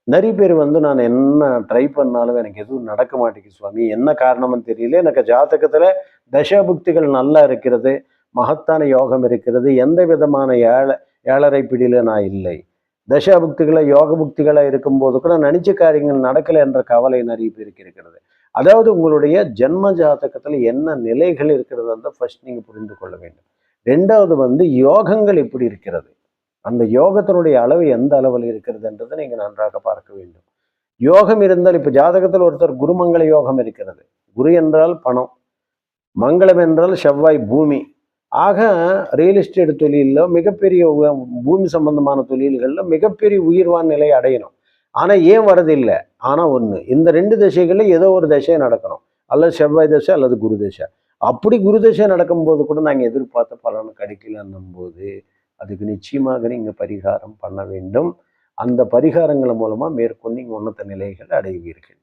நிறைய பேர் வந்து நான் என்ன ட்ரை பண்ணாலும் எனக்கு எதுவும் நடக்க மாட்டேங்குது சுவாமி. என்ன காரணம்னு தெரியல. எனக்கு ஜாதகத்துல தசாபுக்திகள் நல்லா இருக்கிறது. மகத்தான யோகம் இருக்கிறது. எந்த விதமான ஏழரை பிடியில நான் இல்லை. தசாபுக்திகள யோக புக்திகளா இருக்கும்போது கூட நினைச்ச காரியங்கள் நடக்கல என்ற கவலை நிறைய பேருக்கு இருக்கிறது. அதாவது உங்களுடைய ஜென்ம ஜாதகத்துல என்ன நிலைகள் இருக்கிறது ஃபர்ஸ்ட் நீங்க புரிந்து கொள்ள வேண்டும். 2வது வந்து யோகங்கள் எப்படி இருக்கிறது? அந்த யோகத்தினுடைய அளவு எந்த அளவில் இருக்கிறது என்றதை நீங்க நன்றாக பார்க்க வேண்டும். யோகம் இருந்தால் இப்ப ஜாதகத்தில் ஒருத்தர் குருமங்கள யோகம் இருக்கிறது. குரு என்றால் பணம், மங்களம் என்றால் செவ்வாய் பூமி. ஆக ரியல் எஸ்டேட் தொழிலில் மிகப்பெரிய பூமி சம்பந்தமான தொழில்கள்ல மிகப்பெரிய உயிர்வான் நிலை அடையணும். ஆனா ஏன் வரதில்லை? ஆனா ஒண்ணு, இந்த 2 திசைகள்ல ஏதோ ஒரு திசை நடக்கணும். அல்லது செவ்வாய் திசை அல்லது குரு திசை. அப்படி குரு திசை நடக்கும்போது கூட நாங்க எதிர்பார்த்த பலன் கிடைக்கலன்னும் போது அதுக்கு நிச்சயமாக நீங்க பரிகாரம் பண்ண வேண்டும். அந்த பரிகாரங்கள் மூலமா மேற்கொண்டு நீங்க உன்னத நிலைகள் அடைவீர்கள்.